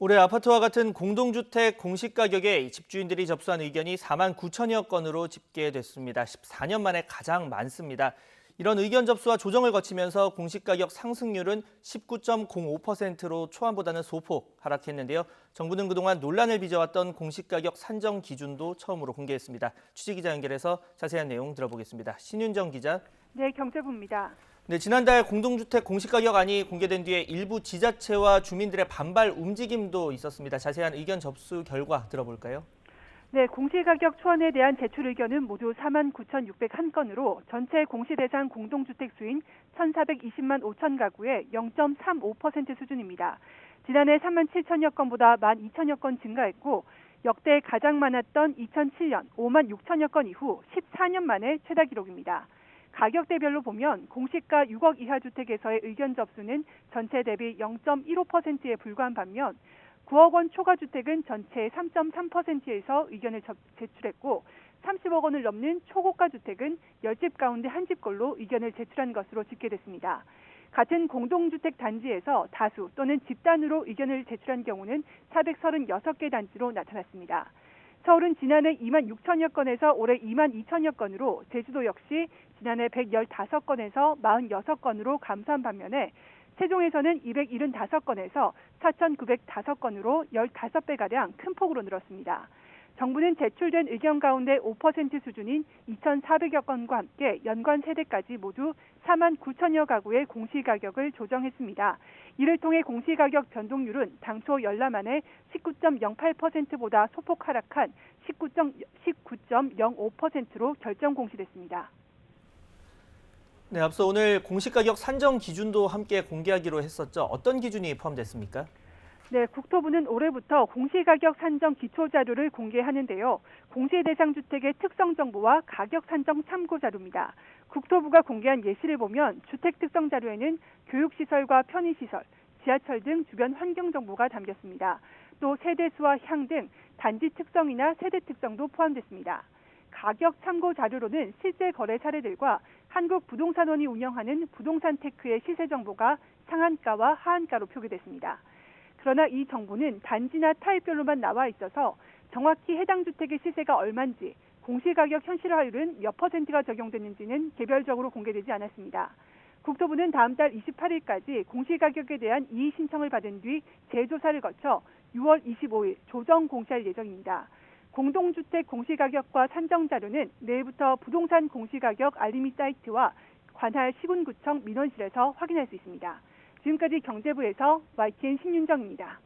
올해 아파트와 같은 공동주택 공시가격에 집주인들이 접수한 의견이 4만 9천여 건으로 집계됐습니다. 14년 만에 가장 많습니다. 이런 의견 접수와 조정을 거치면서 공시가격 상승률은 19.05%로 초안보다는 소폭 하락했는데요. 정부는 그동안 논란을 빚어왔던 공시가격 산정 기준도 처음으로 공개했습니다. 취재기자 연결해서 자세한 내용 들어보겠습니다. 신윤정 기자. 네, 경제부입니다. 네, 지난달 공동주택 공시가격안이 공개된 뒤에 일부 지자체와 주민들의 반발 움직임도 있었습니다. 자세한 의견 접수 결과 들어볼까요? 네, 공시가격 초안에 대한 제출 의견은 모두 4만 9,601건으로 전체 공시 대상 공동주택 수인 1,420만 5천 가구의 0.35% 수준입니다. 지난해 3만 7천여 건보다 1만 2천여 건 증가했고 역대 가장 많았던 2007년 5만 6천여 건 이후 14년 만에 최다 기록입니다. 가격대별로 보면 공시가 6억 이하 주택에서의 의견 접수는 전체 대비 0.15%에 불과한 반면 9억 원 초과 주택은 전체의 3.3%에서 의견을 제출했고 30억 원을 넘는 초고가 주택은 10집 가운데 한 집꼴로 의견을 제출한 것으로 집계됐습니다. 같은 공동주택 단지에서 다수 또는 집단으로 의견을 제출한 경우는 436개 단지로 나타났습니다. 서울은 지난해 2만 6천여 건에서 올해 2만 2천여 건으로 제주도 역시 지난해 115건에서 46건으로 감소한 반면에 세종에서는 275건에서 4,905건으로 15배가량 큰 폭으로 늘었습니다. 정부는 제출된 의견 가운데 5% 수준인 2,400여 건과 함께 연관 세대까지 모두 4만 9천여 가구의 공시가격을 조정했습니다. 이를 통해 공시가격 변동률은 당초 열람 안에 19.08%보다 소폭 하락한 19.05%로 결정 공시됐습니다. 네, 앞서 오늘 공시가격 산정 기준도 함께 공개하기로 했었죠. 어떤 기준이 포함됐습니까? 네, 국토부는 올해부터 공시가격 산정 기초자료를 공개하는데요. 공시 대상 주택의 특성 정보와 가격 산정 참고 자료입니다. 국토부가 공개한 예시를 보면 주택 특성 자료에는 교육시설과 편의시설, 지하철 등 주변 환경 정보가 담겼습니다. 또 세대수와 향 등 단지 특성이나 세대 특성도 포함됐습니다. 가격 참고 자료로는 실제 거래 사례들과 한국부동산원이 운영하는 부동산 테크의 시세 정보가 상한가와 하한가로 표기됐습니다. 그러나 이 정보는 단지나 타입별로만 나와 있어서 정확히 해당 주택의 시세가 얼마인지, 공시가격 현실화율은 몇 %가 적용됐는지는 개별적으로 공개되지 않았습니다. 국토부는 다음 달 28일까지 공시가격에 대한 이의 신청을 받은 뒤 재조사를 거쳐 6월 25일 조정 공시할 예정입니다. 공동주택 공시가격과 산정 자료는 내일부터 부동산 공시가격 알림이 사이트와 관할 시군구청 민원실에서 확인할 수 있습니다. 지금까지 경제부에서 YTN 신윤정입니다.